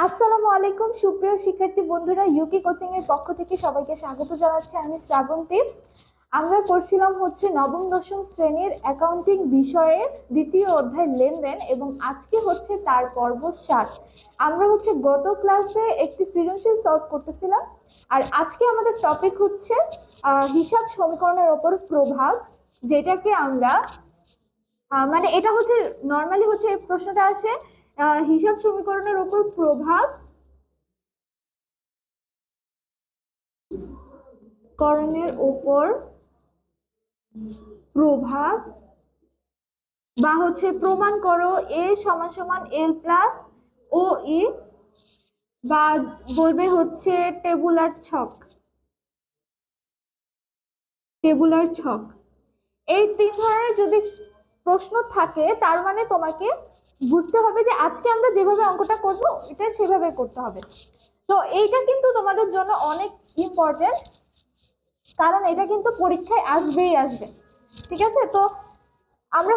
আসসালামু আলাইকুম সুপ্রিয় শিক্ষার্থী বন্ধুরা, ইউকি কোচিং এর পক্ষ থেকে সবাইকে স্বাগত জানাচ্ছি। আমি শ্রাবন্তী। আমরা করছিলাম নবম দশম শ্রেণীর অ্যাকাউন্টিং বিষয়ের দ্বিতীয় অধ্যায় লেনদেন, এবং আজকে তার পর্ব 7। আমরা গত ক্লাসে একটি সৃজনশীল সলভ করতেছিলাম, আর আজকে আমাদের টপিক হিসাব সমীকরণের ওপর প্রভাব, যেটাকে আমরা মানে এটা নর্মালি এই প্রশ্নটা আসে হিসাব সমীকরণের উপর প্রভাব করণের উপর প্রভাব বা প্রমাণ করো এ সমান সমান এল প্লাস ও ই, বা বলবে টেবুলার ছক। এই তিন ধরনের যদি প্রশ্ন থাকে, তার মানে তোমাকে বুঝতে হবে যে আজকে আমরা যেভাবে অঙ্কটা করব এটা সেভাবে করতে হবে। তো এইটা কিন্তু তোমাদের জন্য অনেক ইম্পর্টেন্ট, কারণ এটা কিন্তু পরীক্ষায় আসবে। ঠিক আছে, তো আমরা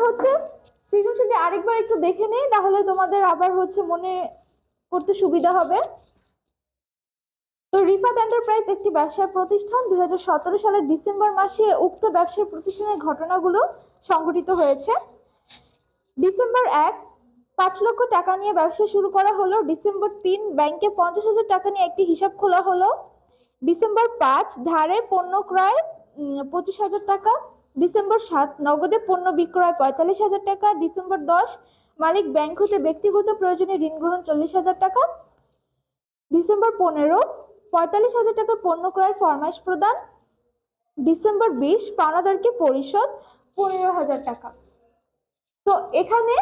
সৃজনশীলটি আরেকবার একটু দেখে নেই, তাহলে তোমাদের আবার মনে করতে সুবিধা হবে। তো রিফাত এন্টারপ্রাইজ একটি ব্যবসায় প্রতিষ্ঠান। 2017 সালের ডিসেম্বর মাসে উক্ত ব্যবসায় প্রতিষ্ঠানের ঘটনাগুলো সংঘটিত হয়েছে। ডিসেম্বর 1, 5 লক্ষ টাকা নিয়ে ব্যবসা শুরু করা হলো। ডিসেম্বর 3, ব্যাংকে 50,000 টাকা নিয়ে একটি হিসাব খোলা হলো। ডিসেম্বর 5, ধারে পণ্য ক্রয় 25,000 টাকা। ডিসেম্বর 7, নগদে পণ্য বিক্রয় 45,000 টাকা। ডিসেম্বর 10, মালিক ব্যাংক হতে ব্যক্তিগত প্রয়োজনে ঋণ গ্রহণ 40,000 টাকা। ডিসেম্বর 15, 45,000 টাকার পণ্য ক্রয়ের ফরমাইশ প্রদান। ডিসেম্বর 20, পাওনাদারকে পরিশোধ 15,000 টাকা। তো এখানে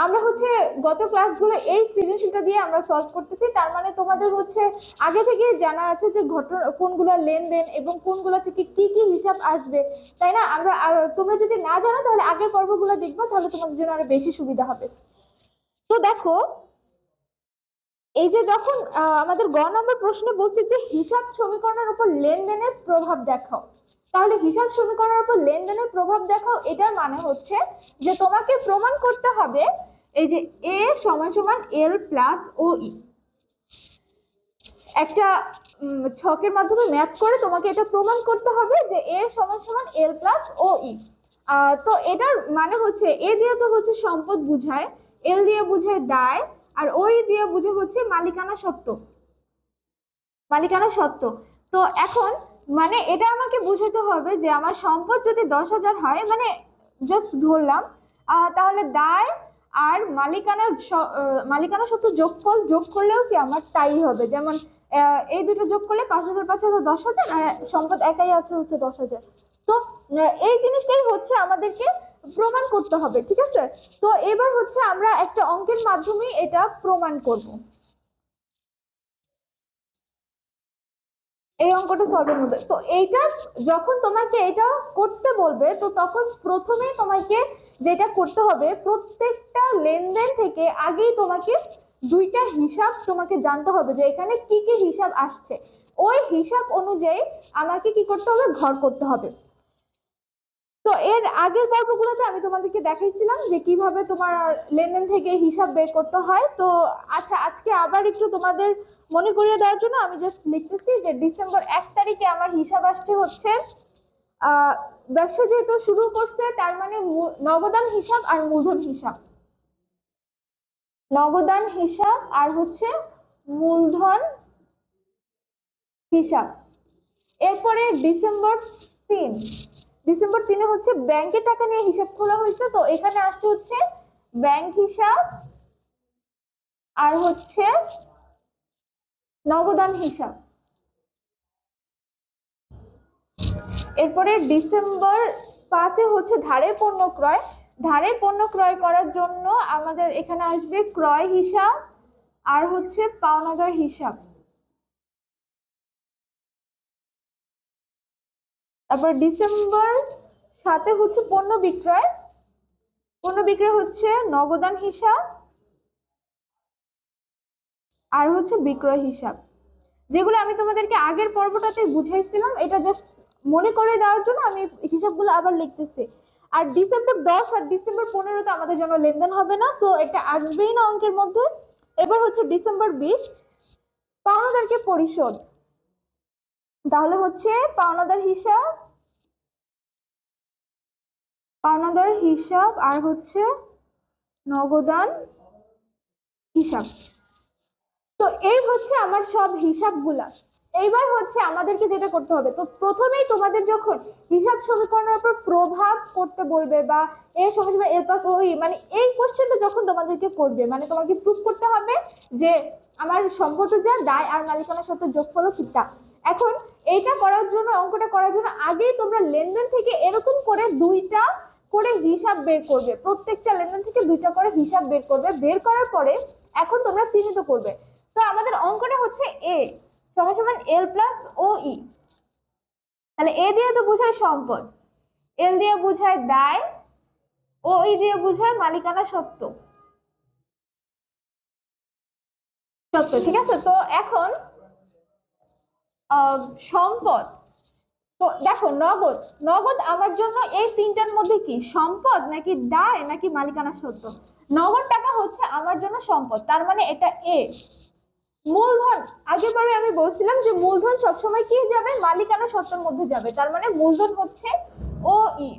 আমরা গত ক্লাসগুলো এই সৃজনশীলটা দিয়ে আমরা সলভ করতেছি। তার মানে তোমাদের আগে থেকে জানা আছে যে ঘটনা কোনগুলো লেনদেন এবং কোনগুলো থেকে কি কি হিসাব আসবে, তাই না? তোমরা যদি না জানো তাহলে আগের পর্বগুলো দেখবো, তাহলে তোমাদের জন্য আরো বেশি সুবিধা হবে। তো দেখো, এই যে যখন আমাদের গ নম্বর প্রশ্নে বলছে যে হিসাব সমীকরণের উপর লেনদেনের প্রভাব দেখাও, তাহলে হিসাব সমীকরণের উপর লেনদেনের প্রভাব দেখাও এটার মানে যে তোমাকে প্রমাণ করতে হবে এই যে এ সমান সমান এল প্লাস ও ই। একটা ছকের মাধ্যমে ম্যাপ করে তোমাকে এটা প্রমাণ করতে হবে যে এ সমান সমান এল প্লাস ও ই। তো এটার মানে এ দিয়ে তো সম্পদ বুঝায়, এল দিয়ে বুঝায় দায়, আর ওই দিয়ে বুঝে মালিকানা সত্ত্ব। তো এখন মানে এটা আমাকে বুঝাতে হবে যে আমার সম্পদ যদি 10,000 হয়, মানে জাস্ট ধরলাম, তাহলে দায় আর মালিকানা সত্ত্ব যোগ করলেও কি আমার তাই হবে। যেমন এই দুটো যোগ করলে 5,000 5,000 10,000, আর সম্পদ একাই আছে 10,000। তো এই জিনিসটাই আমাদেরকে প্রমাণ করতে হবে, ঠিক আছে? তো এবার আমরা একটা অঙ্কের মাধ্যমে এটা প্রমাণ করব। এই অঙ্কটা সলভের মধ্যে তো এইটা যখন তোমাকে এটা করতে বলবে, তো তখন প্রথমে তোমাকে যেটা করতে হবে, প্রত্যেকটা লেনদেন থেকে আগেই তোমাকে দুইটা হিসাব তোমাকে জানতে হবে যে এখানে কি কি হিসাব আসছে। ওই হিসাব অনুযায়ী আমাকে কি করতে হবে, ঘর করতে হবে। তো এর আগের পর্বগুলোতে আমি তোমাদেরকে দেখাইছিলাম যে কিভাবে তোমার লেনদেন থেকে হিসাব বের করতে হয়। তো আচ্ছা, আজকে আবার একটু তোমাদের মনে করিয়ে দেওয়ার জন্য আমি জাস্ট লিখতেছি যে ডিসেম্বর 1 তারিখে আমার হিসাব আসছে ব্যবসা যেহেতু শুরু করছে, তার মানে নগদান হিসাব আর মূলধন হিসাব, নগদান হিসাব আর মূলধন হিসাব। এরপরে ডিসেম্বর 3 ব্যাংকে টাকা নিয়ে হিসাব খোলা হয়েছে। তো এখানে আসছে ব্যাংক হিসাব আর নগদান হিসাব। এরপরে ডিসেম্বর 5 ধারে পণ্য ক্রয়। ধারে পণ্য ক্রয় করার জন্য আমাদের এখানে আসবে ক্রয় হিসাব আর পাওনাদার হিসাব। তারপর ডিসেম্বর 7 পণ্য বিক্রয়। পণ্য বিক্রয় নগদান হিসাব আর বিক্রয় হিসাব, যেগুলো আমি তোমাদেরকে আগের পর্বটাতে বুঝাইছিলাম। এটা জাস্ট মনে করে দেওয়ার জন্য আমি হিসাবগুলো আবার লিখতেছি। আর ডিসেম্বর 10 আর ডিসেম্বর 15 আমাদের জন্য লেনদেন হবে না, সো এটা আসবেই না অঙ্কের মধ্যে। এবার হচ্ছে ডিসেম্বর 20 পাওনাদারকে পরিশোধ। তাহলে হচ্ছে পাওনাদার হিসাব আর হচ্ছে নগদান হিসাব। তো এই হচ্ছে আমার সব হিসাবগুলা। এইবার হচ্ছে আমাদেরকে যেটা করতে হবে, তো প্রথমেই তোমাদের যখন হিসাব সমীকরণের উপর প্রভাব করতে বলবে বা এ সমান এ প্লাস ওই, মানে এই কোশ্চেনটা যখন তোমাদেরকে করবে, মানে তোমাকে প্রুফ করতে হবে যে আমার সম্পদ যা দায় আর মালিকানার সাথে যোগফল কিতা। এখন এইটা করার জন্য, অঙ্কটা করার জন্য আগেই তোমরা লেনদেন থেকে এরকম করে দুইটা করে হিসাব বের করবে, প্রত্যেকটা লেনদেন থেকে দুইটা করে হিসাব বের করবে। বের করার পরে এখন তোমরা চিহ্নিত করবে। তো আমাদের অঙ্কটা হচ্ছে এ সমান সমান এল প্লাস ও ই। তাহলে এ দিয়ে তো বোঝায় সম্পদ, এল দিয়ে বোঝায় দায়, ও ই দিয়ে বোঝায় মালিকানা সত্ত্ব। ঠিক আছে। তো এখন সম্পদ, তো দেখো নগদ, নগদ আমার জন্য এই তিনটার মধ্যে কি সম্পদ নাকি দায় নাকি মালিকানা সত্ত্ব? নগদ টাকা হচ্ছে আমার জন্য সম্পদ, তার মানে এটা এ। মূলধন, আগেরবারে আমি বলছিলাম যে মূলধন সবসময় কি যাবে, মালিকানা সত্ত্বের মধ্যে যাবে, তার মানে মূলধন হচ্ছে ও ই।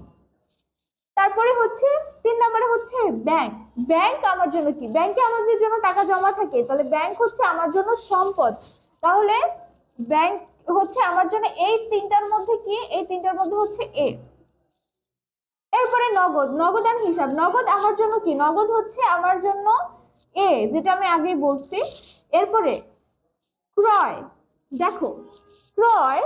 তারপরে হচ্ছে 3 নম্বরে হচ্ছে ব্যাংক। ব্যাংক আমার জন্য কি, ব্যাংকে আমাদের জন্য টাকা জমা থাকে, তাহলে ব্যাংক হচ্ছে আমার জন্য সম্পদ। তাহলে ব্যাংক হচ্ছে আমার জন্য এই তিনটার মধ্যে কি, এই তিনটার মধ্যে হচ্ছে এ। এরপরে নগদ, নগদান হিসাব। নগদ আমার জন্য কি, নগদ হচ্ছে আমার জন্য এ, যেটা আমি আগেই বলছি। এরপরে ক্রয়, দেখো ক্রয়,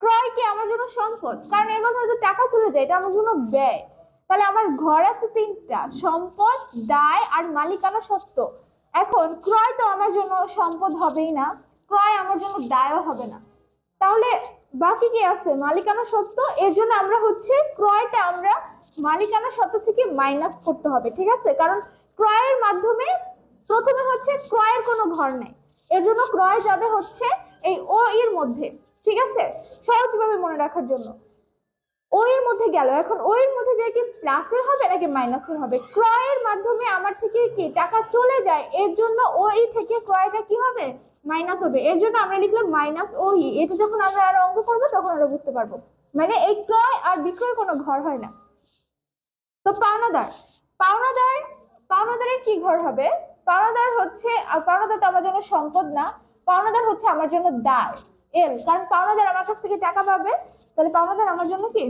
ক্রয় কি আমার জন্য সম্পদ, কারণ এর মধ্যে হয়তো টাকা চলে যায়, এটা আমার জন্য ব্যয়। তাহলে আমার ঘর আছে তিনটা, সম্পদ, দায় আর মালিকানা সত্ত্ব। এখন ক্রয় তো আমার জন্য সম্পদ হবেই না, ক্রয় আমার জন্য দায়ও হবে না, তাহলে বাকি কি আছে, মালিকানা সত্ত্ব। এর জন্য আমরা হচ্ছে ক্রয়টা আমরা মালিকানা সত্ত্ব থেকে মাইনাস করতে হবে, ঠিক আছে? কারণ ক্রয়ের মাধ্যমে প্রথমে হচ্ছে ক্রয়ের কোনো ঘর নেই, এর জন্য ক্রয় যাবে হচ্ছে এই ও এর মধ্যে, ঠিক আছে? সহজভাবে মনে রাখার জন্য ও এর মধ্যে গেল। এখন ও এর মধ্যে যায় কি প্লাসের হবে নাকি মাইনাসের হবে? ক্রয়ের মাধ্যমে আমার থেকে কি টাকা চলে যায়, এর জন্য ও ই থেকে ক্রয়টা কি হবে, মাইনাস হবে। এর জন্য আমরা লিখলাম মাইনাস ও ই। এটা যখন আমরা আর অঙ্ক করবো তখন আমরা বুঝতে পারবো, মানে এই ক্রয় আর বিক্রয় কোনো ঘর হয় না। তো পাওনাদার, পাওনাদার, পাওনাদারের কি ঘর হবে? পাওনাদার হচ্ছে, আর পাওনাদার তো আমার জন্য সম্পদ না, পাওনাদার হচ্ছে আমার জন্য দায় এল, কারণ পাওনাদার আমার কাছ থেকে টাকা পাবে, তাহলে পাওনাদার আমার জন্য কি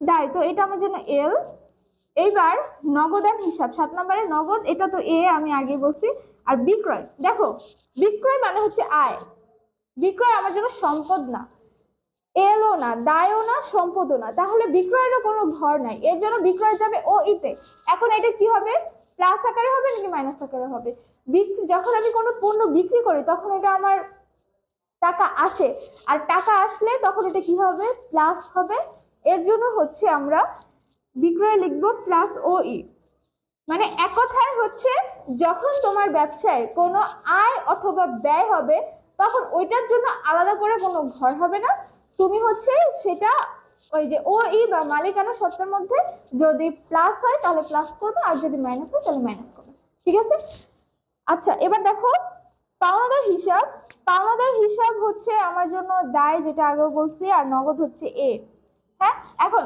দায়, তো এটা আমার জন্য এল। এইবার নগদান হিসাব, 7 নম্বরে নগদ, এটা তো এ আমি আগে বলছি। আর বিক্রয়, দেখো বিক্রয় মানে হচ্ছে আয়, বিক্রয় আমার জন্য সম্পদ না, এলও না, দায়ও না, সম্পদও না, তাহলে বিক্রয়েরও কোনো ঘর নাই, এর জন্য বিক্রয় যাবে ও ইতে। এখন এটা কি হবে, প্লাস আকারে হবে নাকি মাইনাস আকারে হবে? যখন আমি কোনো পণ্য বিক্রি করি তখন এটা আমার টাকা আসে, আর টাকা আসলে তখন এটা কি হবে, প্লাস হবে। এর জন্য হচ্ছে আমরা বিক্রয় লিখবো প্লাস ও ই। মানে এক কথায় হচ্ছে যখন তোমার ব্যবসায় কোনো আয় অথবা ব্যয় হবে তখন ওইটার জন্য আলাদা করে কোনো ঘর হবে না, তুমি হচ্ছে সেটা ওই যে ও ই বা মালিকানা সত্ত্বের মধ্যে যদি প্লাস হয় তাহলে প্লাস করবে, আর যদি মাইনাস হয় তাহলে মাইনাস করবে, ঠিক আছে? আচ্ছা এবার দেখো পাওনাদার হিসাব। পাওনাদার হিসাব হচ্ছে আমার জন্য দায়, যেটা আগেও বলছি, আর নগদ হচ্ছে এ। হ্যাঁ, এখন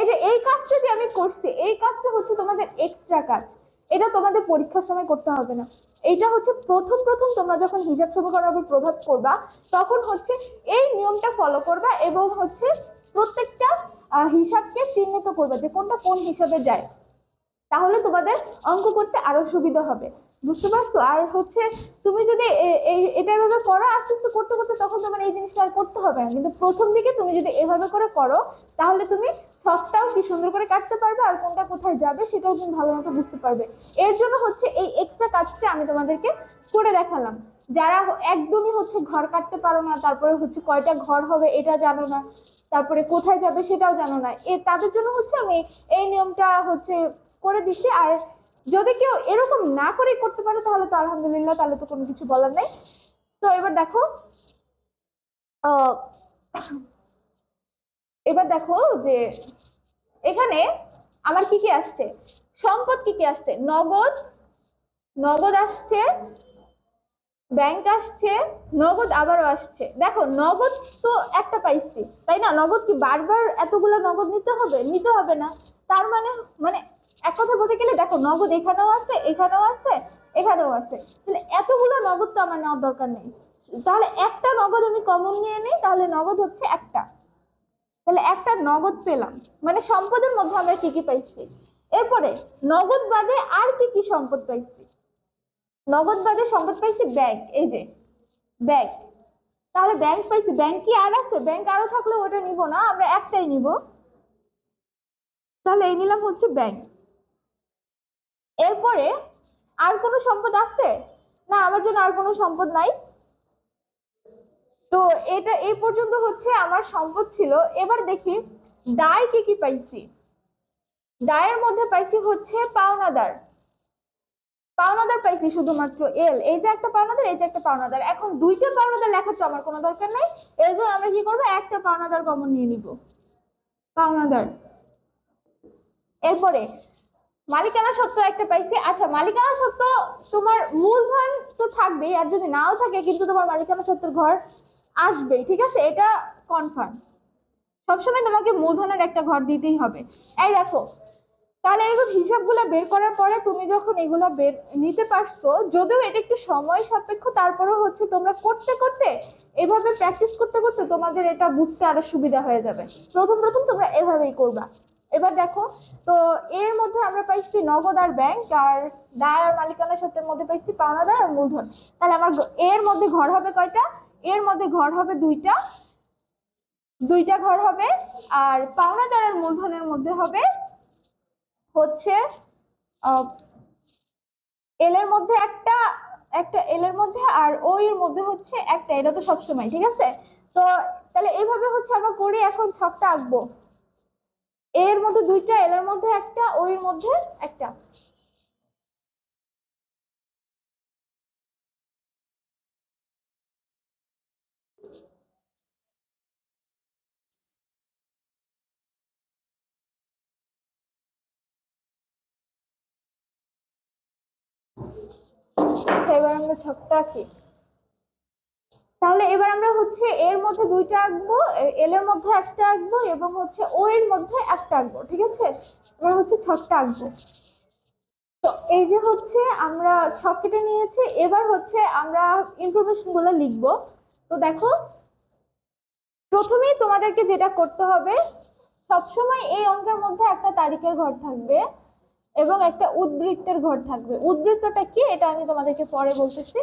এই যে এই কাজটা যে আমি করছি, এই কাজটা হচ্ছে তোমাদের এক্সট্রা কাজ, এটা তোমাদের পরীক্ষার সময় করতে হবে না। এইটা হচ্ছে প্রথম প্রথম তোমরা যখন হিসাব সমীকরণের উপর প্রভাব করবা তখন হচ্ছে এই নিয়মটা ফলো করবা, এবং হচ্ছে প্রত্যেকটা হিসাবকে চিহ্নিত করবা যে কোনটা কোন হিসাবে যায়, তাহলে তোমাদের অঙ্ক করতে আরো সুবিধা হবে, বুঝতে পারছো? আর হচ্ছে তুমি যদি এটা এভাবে করো, আস্তে আস্তে করতে করতে তখন তোমার এই জিনিসটা আর করতে হবে না, কিন্তু প্রথম দিকে তুমি যদি এভাবে করে করো তাহলে তুমি ছকটাও কি সুন্দর করে কাটতে পারবে, আর কোনটা কোথায় যাবে সেটাও তুমি ভালো মতো বুঝতে পারবে। এর জন্য হচ্ছে এই এক্সট্রা কাজটা আমি তোমাদেরকে করে দেখালাম। যারা একদমই হচ্ছে ঘর কাটতে পারো না, তারপরে হচ্ছে কয়টা ঘর হবে এটা জানো না, তারপরে কোথায় যাবে সেটাও জানো না, তাদের জন্য হচ্ছে আমি এই নিয়মটা হচ্ছে করে দিছি। আর যদি কেউ এরকম না করে করতে পারে তাহলে তো আলহামদুলিল্লাহ, তাহলে তো কোনো কিছু বলার নেই। তো এবার দেখো এবার দেখো যে এখানে আমার কি কি আসছে, সম্পদ কি কি আসছে, নগদ, নগদ আসছে, ব্যাংক আসছে, নগদ আবারও আসছে। দেখো নগদ তো একটা পাইছি, তাই না? নগদ কি বারবার এতগুলো নগদ নিতে হবে? নিতে হবে না। তার মানে মানে এক কথা বলতে গেলে দেখো নগদ এখানেও আছে, এখানেও আছে, এখানেও আছে, তাহলে এতগুলো নগদ তো আমার নেওয়ার দরকার নেই। তাহলে একটা নগদ আমি কমন নিয়ে নিই, তাহলে নগদ হচ্ছে একটা। তাহলে একটা নগদ পেলাম, মানে সম্পদের মধ্যে আমরা কি কি পাইছি। এরপরে নগদ বাদে আর কি কি সম্পদ পাইছি? নগদ বাদে সম্পদ পাইছি ব্যাংক, এই যে ব্যাংক। তাহলে ব্যাংক পাইছি, ব্যাংক কি আর আছে? ব্যাংক আরো থাকলে ওটা নিব না, আমরা একটাই নিব। তাহলে এই নিলাম হচ্ছে ব্যাংক। এরপরে আর কোনো সম্পদ আছে? না, আমার জন্য আর কোনো সম্পদ নাই। তো এটা এই পর্যন্ত হচ্ছে আমার সম্পদ ছিল। এবার দেখি দায় কি কি পাইছি। দায়ের মধ্যে পাইছি হচ্ছে পাওনাদার। পাওনাদার পাইছি শুধুমাত্র এল, এই যে একটা পাওনাদার, এই যে একটা পাওনাদার। এখন দুইটা পাওনাদার লেখার তো আমার কোনো দরকার নাই, এর জন্য আমরা কি করবো, একটা পাওনাদার কমন নিয়ে নিব, পাওনাদার। এরপরে মালিকানা সত্ত্ব একটা পাইছি। আচ্ছা, মালিকানা সত্ত্ব তোমার মূলধন তো থাকবেই, আর যদি নাও থাকে কিন্তু তোমার মালিকানা সত্ত্বের ঘর আসবেই, ঠিক আছে? এটা কনফার্ম। সবসময় তোমাকে মূলধনের একটা ঘর দিতেই হবে। এই দেখো, তাহলে এরকম হিসাবগুলো বের করার পরে তুমি যখন এগুলো বের নিতে পারছো, যদিও এটা একটু সময় সাপেক্ষ, তারপরেও হচ্ছে তোমরা করতে করতে এভাবে প্র্যাকটিস করতে করতে তোমাদের এটা বুঝতে আরো সুবিধা হয়ে যাবে। প্রথম প্রথম তোমরা এভাবেই করবা। এবার দেখো, তো এর মধ্যে আমরা পাইছি নগদ আর ব্যাংক, আর দায় আর মালিকানা সত্ত্বের মধ্যে পাইছি পাওনাদার আর মূলধন। তাহলে আমার এর মধ্যে ঘর হবে কয়টা? এর মধ্যে ঘর হবে দুইটা, দুইটা ঘর হবে। আর পাওনাদার আর মূলধনের মধ্যে হবে হচ্ছে এল এর মধ্যে একটা, একটা এল এর মধ্যে, আর ও এর মধ্যে হচ্ছে একটা। এটা তো সবসময় ঠিক আছে। তো তাহলে এইভাবে হচ্ছে আমরা করি। এখন ছকটা আঁকবো, এর মধ্যে দুইটা, এল এর মধ্যে একটা, ও এর মধ্যে একটা। আচ্ছা, এবার আমরা ছকটা আঁকি। তাহলে এবার আমরা হচ্ছে এর মধ্যে দুইটা আঁকবো, এল এর মধ্যে একটা আঁকবো, এবং হচ্ছে ও এর মধ্যে একটা আঁকবো, ঠিক আছে? এবার হচ্ছে ছকটা আঁকবো। তো এই যে হচ্ছে আমরা ছক কেটে নিয়েছি, এবার হচ্ছে আমরা ইনফরমেশন গুলো লিখবো। তো দেখো, প্রথমেই তোমাদেরকে যেটা করতে হবে, সবসময় এই অঙ্কের মধ্যে একটা তারিখের ঘর থাকবে এবং একটা উদ্বৃত্তের ঘর থাকবে। উদ্বৃত্তটা কি এটা আমি তোমাদেরকে পরে বলতেছি।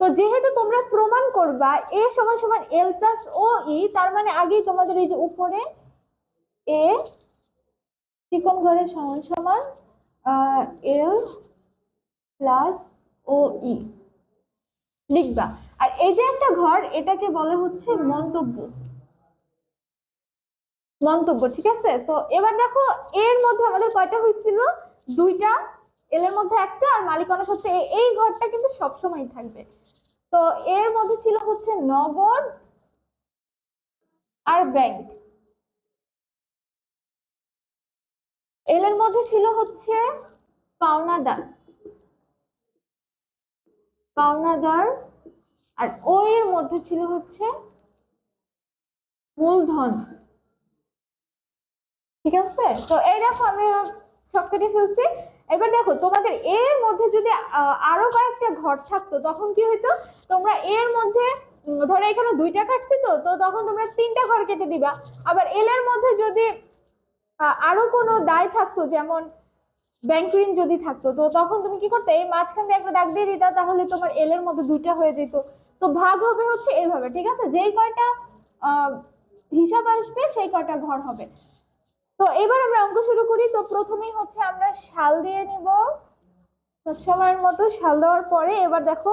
তো যেহেতু তোমরা প্রমাণ করবা এ সমান সমান এল প্লাস ও ই, তার মানে আগেই তোমাদের এই যে উপরে এ চিকন ঘরের সমান সমান এল প্লাস ও ই লিখবা। আর এই যে একটা ঘর, এটাকে বলে হচ্ছে মন্তব্য, মন্তব্য, ঠিক আছে? তো এবার দেখো, এর মধ্যে আমাদের কয়টা হয়েছিল? দুইটা, এল এর মধ্যে একটা, আর মালিকানা সত্ত্বে এই ঘরটা কিন্তু সবসময় থাকবে। তো এর মধ্যে ছিল হচ্ছে নগদ আর ব্যাংক, এল এর মধ্যে ছিল হচ্ছে পাওনাদার, পাওনাদার, আর ও এর মধ্যে ছিল হচ্ছে মূলধন, ঠিক আছে? তো এই দেখো আমি ছক কেটে ফেলছি। এবার দেখো, তোমাদের এর মধ্যে যদি আরো কয়েকটা ঘর থাকতো তখন কি হইতো? তোমরা এর মধ্যে ধরো এখানে দুইটা কাটছি, তো তো তখন তোমরা তিনটা ঘর কেটে দিবা। আবার এল এর মধ্যে যদি আরো কোনো দায় থাকতো, যেমন ব্যাংক ঋণ যদি থাকতো, তো তখন তুমি কি করতে, এই মাঝখান দিয়ে একটা দাগ দিয়ে দিতা, তাহলে তোমার এল এর মধ্যে দুইটা হয়ে যেত। তো ভাগ হবে হচ্ছে এইভাবে, ঠিক আছে? যেই কয়টা আহ হিসাব আসবে সেই কয়টা ঘর হবে। তো এবার আমরা অঙ্ক শুরু করি। তো প্রথমেই হচ্ছে আমরা সাল দিয়ে নিব, সবসময়ের মতো সাল দেওয়ার পরে এবার দেখো,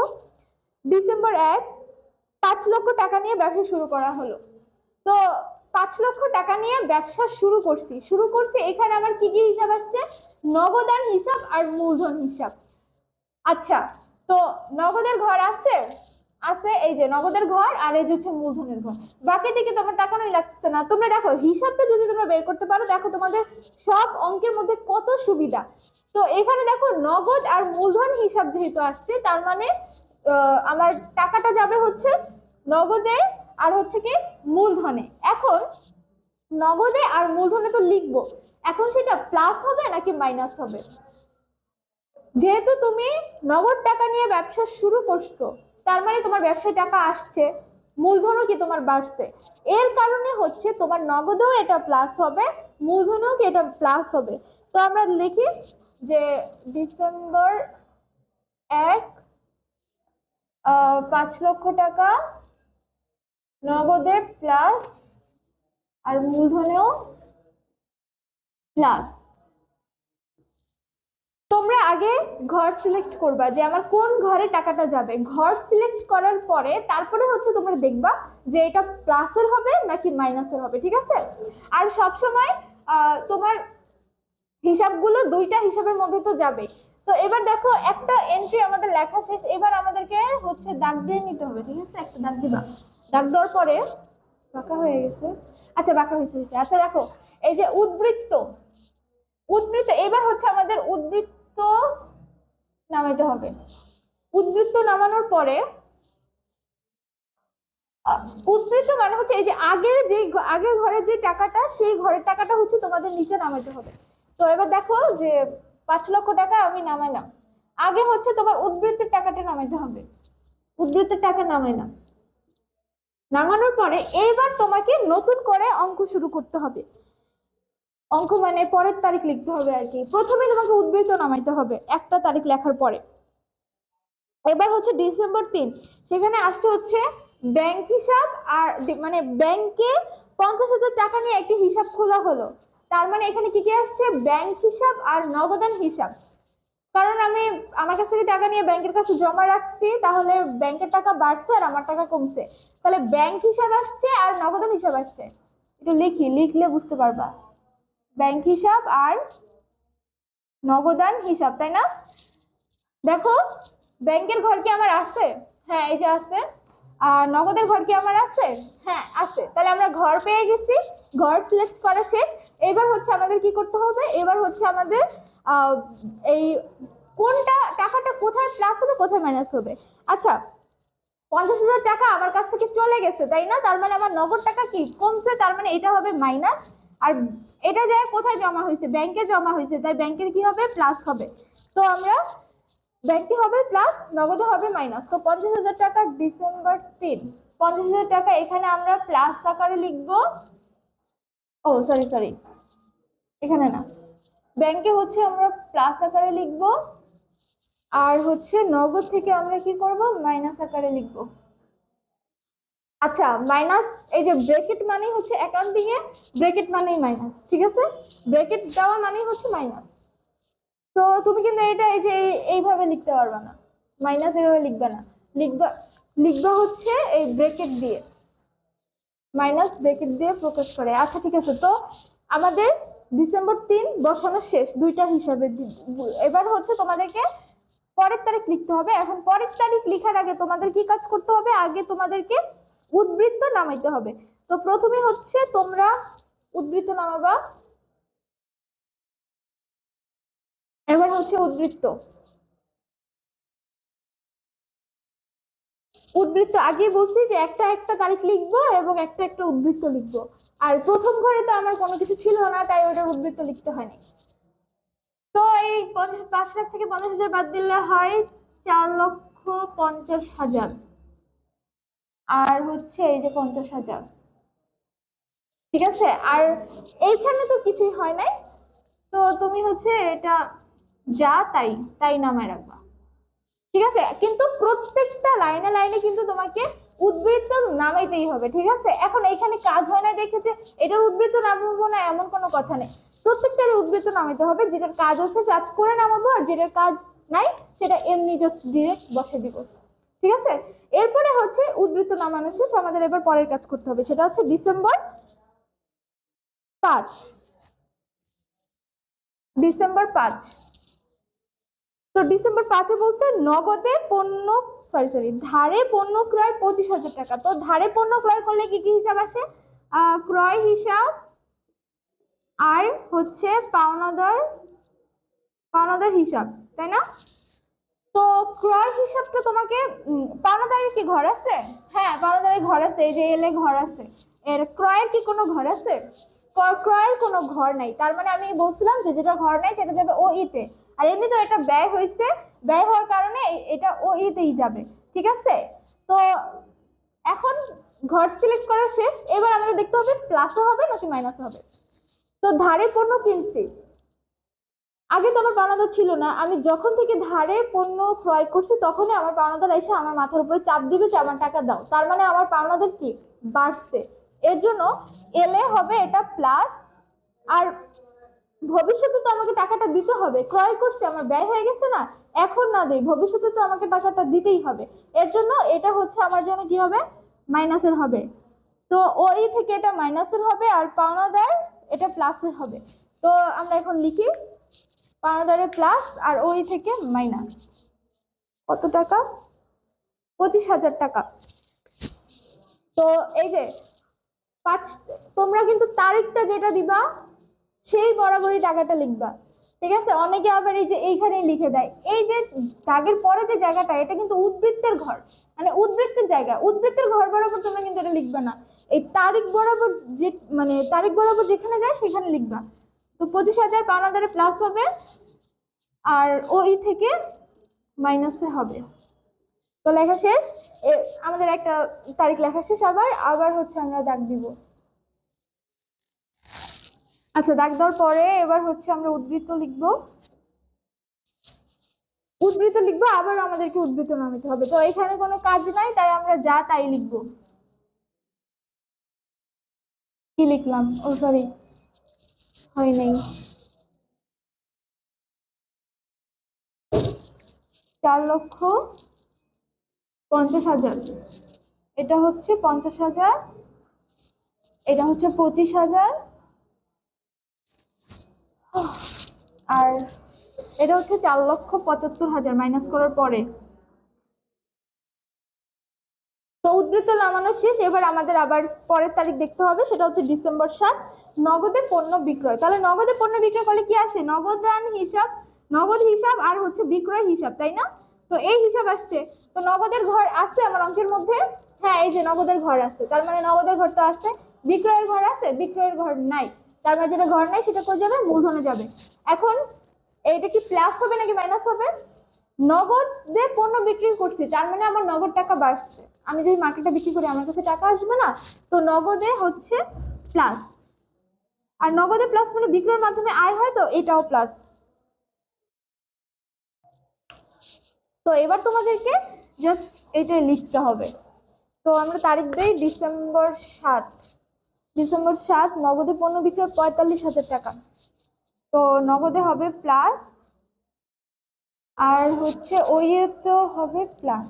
ডিসেম্বর 1, 5 লক্ষ টাকা নিয়ে ব্যবসা শুরু করা হলো। তো 5 লক্ষ টাকা নিয়ে ব্যবসা শুরু করছি, এখানে আমার কি কি হিসাব আসছে? নগদান হিসাব আর মূলধন হিসাব। আচ্ছা, তো নগদের ঘর আছে, আছে, এই যে নগদের ঘর, আর এই যে হচ্ছে মূলধনের ঘর। বাকি দিকে তোমার তাকানোই লাগছে না। তোমরা দেখো হিসাবটা যদি তোমরা বের করতে পারো, দেখো তোমাদের সব অঙ্কের মধ্যে কত সুবিধা। তো এখানে দেখো নগদ আর মূলধন হিসাব যেহেতু আসছে, তার মানে আমার টাকাটা যাবে হচ্ছে নগদে আর হচ্ছে কি মূলধনে। এখন নগদে আর মূলধনে তো লিখবো, এখন সেটা প্লাস হবে নাকি মাইনাস হবে? যেহেতু তুমি নগদ টাকা নিয়ে ব্যবসা শুরু করছো, তার মানে তোমার ব্যবসায় টাকা আসছে, মূলধনও কি তোমার বাড়ছে, এর কারণে হচ্ছে তোমার নগদেও এটা প্লাস হবে, মূলধনেও কি এটা প্লাস হবে। তো আমরা লিখি যে ডিসেম্বর 1 5 লক্ষ টাকা নগদে প্লাস আর মূলধনেও প্লাস। তোমরা আগে ঘর সিলেক্ট করবা যে আমার কোন ঘরে টাকাটা যাবে। ঘর সিলেক্ট করার পরে তারপরে হচ্ছে তোমরা দেখবা যে এটা প্লাসের হবে নাকি মাইনাসের হবে, ঠিক আছে? আর সব সময় তোমার হিসাবগুলো দুইটা হিসাবের মধ্যে তো যাবে। তো এবার দেখো একটা এন্ট্রি আমাদের লেখা শেষ, এবার আমাদেরকে হচ্ছে দাগ দিয়ে নিতে হবে, ঠিক আছে? একটা দাগ দিবা, দাগ দেওয়ার পরে বাঁকা হয়ে গেছে, আচ্ছা বাঁকা হয়েছে। আচ্ছা দেখো এই যে উদ্বৃত্ত, উদ্বৃত্ত এবার হচ্ছে আমাদের উদ্বৃত্ত নামাইতে হবে। উদ্বৃত্ত নামানোর পরে উদ্বৃত্ত মানে হচ্ছে এই যে আগের ঘরের যে টাকাটা, সেই ঘরের টাকাটা হচ্ছে তোমাদের নিচে নামাইতে হবে। তো এবার দেখো যে 5 লক্ষ টাকা আমি নামাইলাম, আগে হচ্ছে তোমার উদ্বৃত্তের টাকাটা নামাইতে হবে। উদ্বৃত্তের টাকা নামাইলাম, নামানোর পরে এইবার তোমাকে নতুন করে অঙ্ক শুরু করতে হবে। অঙ্ক মানে পরের তারিখ লিখতে হবে আর কি। প্রথমে তোমাকে উদ্বৃত্ত নামাইতে হবে একটা তারিখ লেখার পরে। এবার হচ্ছে ডিসেম্বর 3, সেখানে আসছে হচ্ছে ব্যাংক হিসাব, আর মানে ব্যাংকে 50,000 টাকা নিয়ে একটি হিসাব খোলা হলো। তার মানে এখানে কি কি আসছে? ব্যাংক হিসাব আর নগদান হিসাব। কারণ আমি আমার কাছ থেকে টাকা নিয়ে ব্যাংকের কাছে জমা রাখছি, তাহলে ব্যাংকের টাকা বাড়ছে আর আমার টাকা কমছে, তাহলে ব্যাংক হিসাব আসছে আর নগদান হিসাব আসছে। একটু লিখি, লিখলে বুঝতে পারবা। ব্যাংক হিসাব আর নগদান হিসাব, তাই না? দেখো ব্যাংকের ঘর কি আমার আছে? হ্যাঁ এই যে আছে। আর নগদের ঘর কি আমার আছে? হ্যাঁ আছে। তাহলে আমরা ঘর পেয়ে গেছি, ঘর সিলেক্ট করা শেষ। এবার হচ্ছে আমাদের কি করতে হবে? এবার হচ্ছে আমাদের এই কোনটা টাকাটা কোথায় প্লাস হবে কোথায় মাইনাস হবে। আচ্ছা 50,000 টাকা আমার কাছ থেকে চলে গেছে, তাই না? তার মানে আমার নগদ টাকা কি কমছে, তার মানে এটা হবে মাইনাস। আর এটা যায় কোথায় জমা হয়েছে? ব্যাংকে জমা হয়েছে, তাই ব্যাংকের কি হবে? প্লাস হবে। তো আমরা ব্যাংকে হবে প্লাস, নগদে হবে মাইনাস। তো 50,000 টাকা ডিসেম্বর 3, 50,000 টাকা এখানে আমরা প্লাস আকারে লিখবো। ও সরি সরি, এখানে না, ব্যাংকে হচ্ছে আমরা প্লাস আকারে লিখবো, আর হচ্ছে নগদ থেকে আমরা কি করব? মাইনাস আকারে লিখবো। আচ্ছা মাইনাস, এই যে ব্র্যাকেট মানেই হচ্ছে অ্যাকাউন্টিং এ ব্র্যাকেট মানেই মাইনাস, ঠিক আছে? ব্র্যাকেট দেওয়া মানেই হচ্ছে মাইনাস। তো তুমি কিন্তু এটা এই যে এইভাবে লিখতে পারবা না, মাইনাস এইভাবে লিখবা না, লিখবা লিখবা হচ্ছে এই ব্র্যাকেট দিয়ে, মাইনাস ব্র্যাকেট দিয়ে প্রকাশ করে। আচ্ছা ঠিক আছে, তো আমাদের ডিসেম্বর 3 বসানো শেষ দুইটা হিসাবে। এবার হচ্ছে তোমাদেরকে পরের তারিখ লিখতে হবে। এখন পরের তারিখ লেখার আগে তোমাদের কি কাজ করতে হবে? আগে তোমাদেরকে উদ্বৃত্ত নামাইতে হবে। তো প্রথমে হচ্ছে তোমরা উদ্বৃত্ত নামাবা। এবার হচ্ছে উদ্বৃত্ত, উদ্বৃত্ত আগে বলছি যে একটা একটা তারিখ লিখবো এবং একটা একটা উদ্বৃত্ত লিখবো। আর প্রথম ঘরে তো আমার কোনো কিছু ছিল না, তাই ওটার উদ্বৃত্ত লিখতে হয়নি। তো এই 5 লাখ থেকে 50,000 বাদ দিলে হয় 4,50,000, আর হচ্ছে এই যে 50,000, ঠিক আছে? আর এইখানে তো কিছুই হয় নাই, তো তুমি হচ্ছে এটা যা তাই তাই নামায় রাখবা, ঠিক আছে? কিন্তু প্রত্যেকটা লাইনে লাইনে কিন্তু তোমাকে উদ্বৃত্ত নামাইতেই হবে, ঠিক আছে? এখন এখানে কাজ হয় না দেখেছে এটার উদ্বৃত্ত নামাবো না এমন কোনো কথা নেই, প্রত্যেকটার উদ্বৃত্ত নামাইতে হবে। যেটার কাজ আছে কাজ করে নামাবো, আর যেটার কাজ নাই সেটা এমনি জাস্ট ডিরেক্ট বসে দিব, ঠিক আছে? এরপরে হচ্ছে উদ্বৃত্ত নামানো শেষ, আমাদের এবার পরের কাজ করতে হবে, সেটা হচ্ছে ডিসেম্বর 5। ডিসেম্বর 5, তো ডিসেম্বর 5-এ বলছে নগদে পণ্য, সরি সরি, ধারে পণ্য ক্রয় 25,000 টাকা। তো ধারে পণ্য ক্রয় করলে কি কি হিসাব আসে? ক্রয় হিসাব আর হচ্ছে পাওনাদার, পাওনাদার হিসাব, তাই না? তো ক্রয় হিসাবটা তোমাকে পাওনাদারের কি ঘর আছে? হ্যাঁ, পাওনাদারের ঘর আছে, এই যে এলে ঘর আছে। এর ক্রয়ের কি কোনো ঘর আছে? ক্রয়ের কোনো ঘর নাই। তার মানে আমি বলছিলাম যে যেটা ঘর নাই সেটা যাবে ও ইতে। আর এমনি তো এটা ব্যয় হয়েছে, ব্যয় হওয়ার কারণে এটা ও ইতেই যাবে। ঠিক আছে? তো এখন ঘর সিলেক্ট করা শেষ, এবার আমাদের দেখতে হবে প্লাসও হবে নাকি মাইনাসও হবে। তো ধারে পণ্য কিনছি, আগে তো আমার পাওনাদার ছিল না, আমি যখন থেকে ধারে পণ্য ক্রয় করছি তখনই আমার পাওনাদার এসে আমার মাথার উপরে চাপ দিবে যে আমার টাকা দাও। তার মানে আমার পাওনাদার কি বাড়ছে। এর জন্য এলে হবে এটা প্লাস। আর ভবিষ্যতে তো আমাকে টাকাটা দিতে হবে, ক্রয় করছে আমার ব্যয় হয়ে গেছে না, এখন না দেই ভবিষ্যতে তো আমাকে টাকাটা দিতেই হবে। এর জন্য এটা হচ্ছে আমার জন্য কি হবে, মাইনাসের হবে। তো ওই থেকে এটা মাইনাসের হবে আর পাওনাদার এটা প্লাসের হবে। তো আমরা এখন লিখি পাওনাদারের প্লাস আর ওই থেকে মাইনাস। কত টাকা? 25,000 টাকা। তো এই যে তোমরা কিন্তু তারিখটা যেটা দিবা সেই বরাবরই টাকাটা লিখবা। ঠিক আছে? অনেকে আবার এই যে এইখানেই লিখে দেয়, এই যে দাগের পরে যে জায়গাটা এটা কিন্তু উদ্বৃত্তের ঘর, মানে উদ্বৃত্তের জায়গা, উদ্বৃত্তের ঘর বরাবর তোমরা কিন্তু এটা লিখবা না, এই তারিখ বরাবর যে মানে তারিখ বরাবর যেখানে যায় সেখানে লিখবা। তো 25,000 পাওনাদারে প্লাস হবে আর ওই থেকে মাইনাসে হবে। তো লেখা শেষ, আমাদের একটা তারিখ লেখা শেষ। আবার আবার হচ্ছে আমরা দাগ দিব। আচ্ছা, দাগ দেওয়ার পরে এবার হচ্ছে আমরা উদ্বৃত্ত লিখবো। উদ্বৃত্ত লিখবো, আবার আমাদেরকে উদ্বৃত্ত নামাতে হবে। তো এখানে কোনো কাজ নাই, তাই আমরা যা তাই লিখবো। কি লিখলাম? ও সরি, হয় নাই। 4,50,000, এটা হচ্ছে 50,000, এটা হচ্ছে 25,000, আর এটা হচ্ছে 4,75,000 মাইনাস করার পরে। তো উদ্বৃত্ত নামানো শেষ, এবার আমাদের আবার পরের তারিখ দেখতে হবে, সেটা হচ্ছে ডিসেম্বর 7, নগদে পণ্য বিক্রয়। তাহলে নগদে পণ্য বিক্রয় করলে কি আসে? নগদান হিসাব, নগদ হিসাব আর হচ্ছে বিক্রয় হিসাব, তাই না? তো এই হিসাব আসছে। তো নগদের ঘর আছে আমার অঙ্কের মধ্যে, হ্যাঁ এই যে নগদের ঘর আছে, তার মানে নগদের ঘর তো আছে। বিক্রয়ের ঘর আছে? বিক্রয়ের ঘর নাই, তার মানে যেটা ঘর নাই সেটা কই যাবে? মূলধনে যাবে। এখন এইটা কি প্লাস হবে নাকি মাইনাস হবে? নগদে পণ্য বিক্রি করছি, তার মানে আমার নগদ টাকা বাড়ছে। আমি যদি মার্কেটে বিক্রি করি আমার কাছে টাকা আসবে না, তো নগদে হচ্ছে প্লাস। আর নগদে প্লাস মানে বিক্রয়ের মাধ্যমে আয় হয়, তো এটাও প্লাস। তো এবার তোমাদেরকে জাস্ট এটাই লিখতে হবে। তো আমরা তারিখ দেই ডিসেম্বর 7, ডিসেম্বর 7, নগদে পণ্য বিক্রয় 45,000 টাকা। তো নগদে হবে প্লাস আর হচ্ছে ওই তো হবে প্লাস।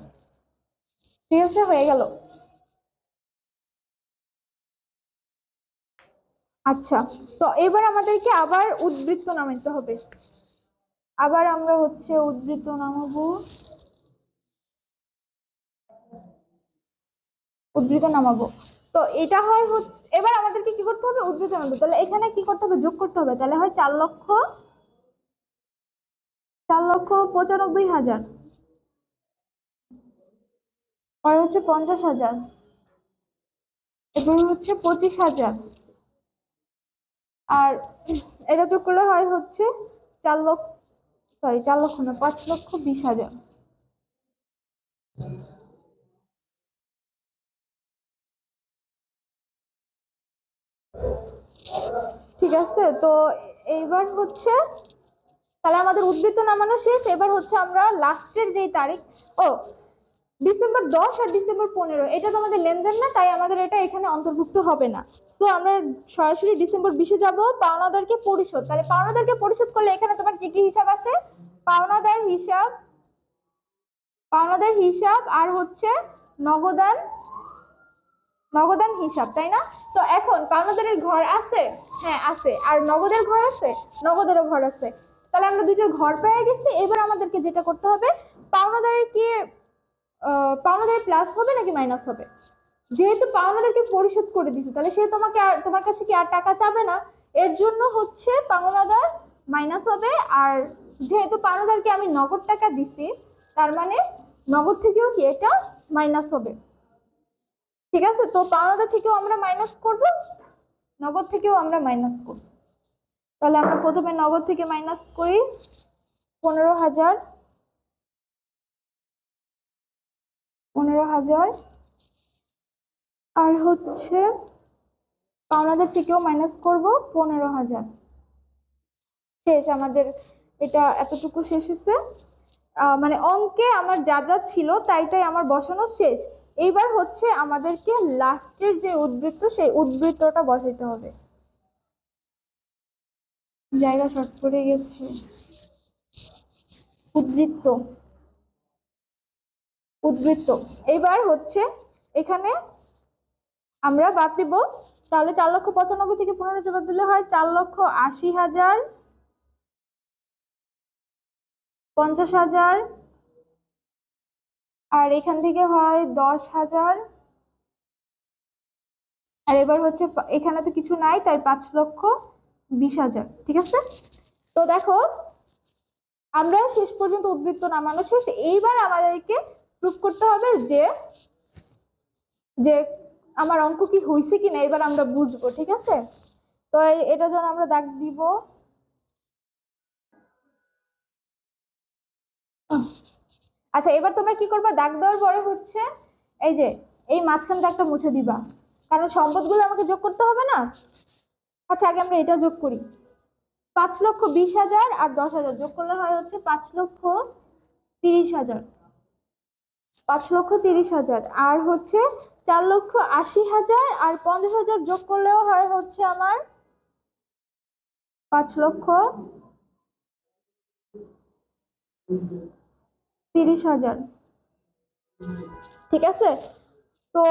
ঠিক আছে, হয়ে গেল। আচ্ছা, তো এবার আমাদেরকে আবার উদ্বৃত্ত নামাতে হবে। আবার আমরা হচ্ছে উদ্বৃত্ত নামাবো, উদ্বৃত্ত নামাবো। তো এটা হয় হচ্ছে, এবার আমাদেরকে কি করতে হবে? উদ্বৃত্ত নামাবো। তাহলে এখানে কি করতে হবে? যোগ করতে হবে। তাহলে হয় 4,95,000, পরে হচ্ছে 50,000, এরপর হচ্ছে 25,000, আর এটা যোগ করলে হয় হচ্ছে 4,00,000, সরি 4,00,000 না, 5,20,000। ঠিক আছে? তো এইবার হচ্ছে তাহলে আমাদের উদ্বৃত্ত নামানো শেষ। এবার হচ্ছে আমরা লাস্টের যেই তারিখ, ও ডিসেম্বর 10 আর ডিসেম্বর 15, এটা তো আমাদের লেনদেন না, তাই আমাদের এটা এখানে অন্তর্ভুক্ত হবে না। সো আমরা সরাসরি ডিসেম্বর 20-এ যাব, পাওনাদারকে পরিশোধ। তাহলে পাওনাদারকে পরিশোধ করলে এখানে তোমার কি কি হিসাব আসে? পাওনাদার হিসাব, পাওনাদার হিসাব আর হচ্ছে নগদান, নগদান হিসাব, তাই না? তো এখন পাওনাদারের ঘর আছে, হ্যাঁ আছে, আর নগদের ঘর আছে, নগদেরও ঘর আছে। তাহলে আমরা দুইটার ঘর পেয়ে গেছি। এবার আমাদেরকে যেটা করতে হবে, পাওনাদারের কি পাওনাদারের প্লাস হবে নাকি মাইনাস হবে? যেহেতু পাওনাদারকে পরিশোধ করে দিছে, তাহলে সে তোমাকে আর তোমার কাছে কি আর টাকা চাবে না, এর জন্য হচ্ছে পাওনাদার মাইনাস হবে আর যেহেতু পাওনাদারকে আমি নগদ টাকা দিছি, তার মানে নগদ থেকেও কি এটা মাইনাস হবে। ঠিক আছে, তো পাওনাদার থেকেও আমরা মাইনাস করব, নগদ থেকেও আমরা মাইনাস করব। তাহলে আমরা প্রথমে নগদ থেকে মাইনাস করি 15,000, 15,000, আর হচ্ছে পাওনাদার থেকেও মাইনাস করব 15,000। শেষ আমাদের, এটা এতটুকু শেষ হয়েছে। মানে অঙ্কে আমার যা যা ছিল তাই তাই আমার বসানো শেষ। এইবার হচ্ছে আমাদেরকে লাস্টের যে উদ্বৃত্ত, সেই উদ্বৃত্তটা বসাইতে হবে। জায়গা শর্ট পড়ে গেছে। উদ্বৃত্ত, উদ্বৃত্ত এবার হচ্ছে এখানে আমরা বাদ দিব। তাহলে 4,95,000 থেকে 15,000 বাদ দিলে হয় 4,80,000, 50,000, আর এখান থেকে হয় 10,000। আর এবার হচ্ছে এখানে তো কিছু নাই, তাই 5,20,000। ঠিক আছে, তো দেখো আমরা শেষ পর্যন্ত উদ্বৃত্ত নামানো শেষ। এইবার আমাদেরকে প্রুফ করতে হবে যে যে আমার অঙ্ক কি হয়েছে কিনা, এবার আমরা বুঝবো। ঠিক আছে, তো এটার জন্য আমরা দাগ দিব। আচ্ছা, এবার তোমরা কি করবা, দাগ দেওয়ার পরে হচ্ছে এই যে এই মাঝখান দাগটা মুছে দিবা, কারণ সম্পদগুলো আমাকে যোগ করতে হবে না। আচ্ছা, আগে আমরা এটা যোগ করি। 5,20,000 আর 10,000 যোগ করলে হয় হচ্ছে 5,30,000, 5,30,000, আর হচ্ছে 4,80,000 আর 50,000 যোগ করলেও হয় হচ্ছে আমার 5,30,000। ঠিক আছে, তো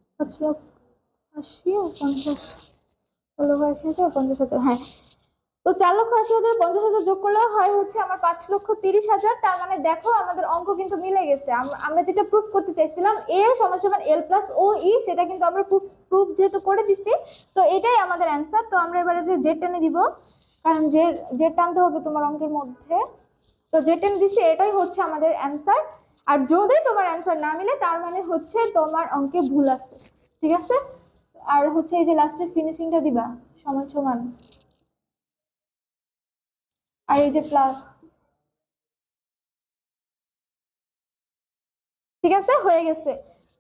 5,80,000 ও 50, 4,80,000 50,000, হ্যাঁ। তো 4,80,000 50,000 যোগ করলেও হয় হচ্ছে আমার 5,30,000। তার মানে দেখো আমাদের অঙ্ক কিন্তু মিলে গেছে। আমরা যেটা প্রুফ করতে চাইছিলাম এ সমান সমান এল প্লাস ও ই, সেটা কিন্তু আমরা প্রুফ যেহেতু করে দিছি, তো এটাই আমাদের অ্যান্সার। তো আমরা এবারে যে জেড টেনে দিব, কারণ জেড টানতে হবে তোমার অঙ্কের মধ্যে। তো জেড টেনে দিছি, এটাই হচ্ছে আমাদের অ্যান্সার। আর যদি তোমার অ্যান্সার না মিলে তার মানে হচ্ছে তোমার অঙ্কে ভুল আছে। ঠিক আছে, আর হচ্ছে এই যে লাস্টের ফিনিশিংটা দিবা সমান সমান, আর এই যে প্লাস। ঠিক আছে, হয়ে গেছে।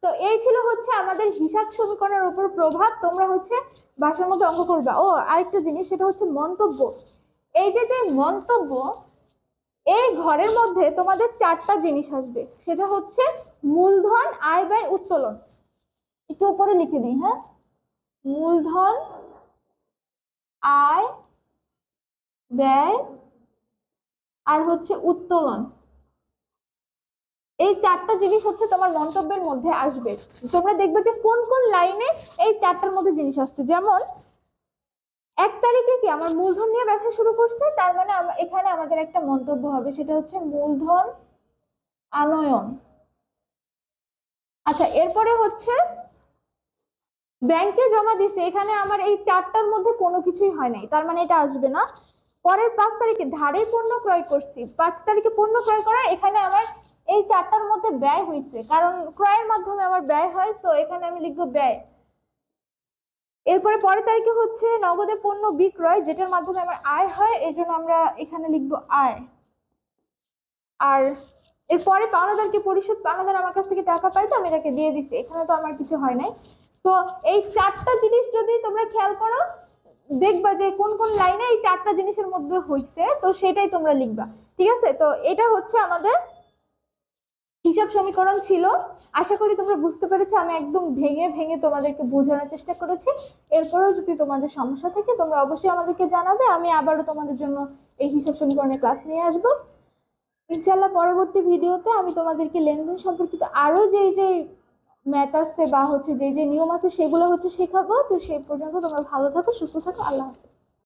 তো এই ছিল হচ্ছে আমাদের হিসাব সমীকরণের উপর প্রভাব। তোমরা হচ্ছে বাসার মধ্যে অঙ্ক করবা। ও আরেকটা জিনিস, সেটা হচ্ছে মন্তব্য। এই যে যে মন্তব্য, এই ঘরের মধ্যে তোমাদের 4টা জিনিস আসবে। সেটা হচ্ছে মূলধন, আয়, ব্যয়, উত্তোলন। একটু উপরে লিখে দিই, হ্যাঁ, মূলধন, আয়, ব্যয়, আর হচ্ছে উত্তোলন। এই 4টা জিনিস হচ্ছে তোমার মন্তব্যের মধ্যে আসবে। তোমরা দেখবে যে কোন কোন লাইনে এই 4টার মধ্যে জিনিস আসছে। যেমন 1 তারিখে কি আমার মূলধন নিয়ে ব্যবসা শুরু করছে, তার মানে এখানে আমাদের একটা মন্তব্য হবে, সেটা হচ্ছে মূলধন আনয়ন। আচ্ছা, এরপরে হচ্ছে ব্যাংকে জমা দিছে, এখানে আমার এই 4টার মধ্যে কোনো কিছুই হয় নাই, তার মানে এটা আসবে না। পরের 5 তারিখে ধারে পণ্য ক্রয় করছি, 5 তারিখে পণ্য ক্রয় করার, এখানে আমার এই 4টার মধ্যে ব্যয় হয়েছে, কারণ ক্রয়ের মাধ্যমে আমার ব্যয় হয়, সো এখানে আমি লিখবো ব্যয়। এরপরে পরের তারিখে হচ্ছে নগদে পণ্য বিক্রয়, যেটার মাধ্যমে আমার আয় হয়, এর জন্য আমরা এখানে লিখবো আয়। আর এরপরে পাওনাদারকে পরিশোধ, পাওনাদার আমার কাছ থেকে টাকা পাই, তো আমি তাকে দিয়ে দিছি, এখানে তো আমার কিছু হয় নাই। তো এই 4টা জিনিস যদি তোমরা খেয়াল করো, দেখবা যে কোন কোন লাইনে এই 4টা জিনিসের মধ্যে হয়েছে, তো সেটাই তোমরা লিখবা। ঠিক আছে, তো এটা হচ্ছে আমাদের হিসাব সমীকরণ ছিল। আশা করি তোমরা বুঝতে পেরেছো। আমি একদম ভেঙে ভেঙে তোমাদেরকে বোঝানোর চেষ্টা করেছি। এরপরেও যদি তোমাদের সমস্যা থাকে তোমরা অবশ্যই আমাদেরকে জানাবে, আমি আবারও তোমাদের জন্য এই হিসাব সমীকরণের ক্লাস নিয়ে আসবো ইনশাল্লাহ। পরবর্তী ভিডিওতে আমি তোমাদেরকে লেনদেন সম্পর্কিত আরো যেই যে ম্যাথ আছে বা হচ্ছে যে যে নিয়ম আছে সেগুলো হচ্ছে শেখাবো। তো সেই পর্যন্ত তোমরা ভালো থাকো, সুস্থ থাকো, আল্লাহ হাফেজ।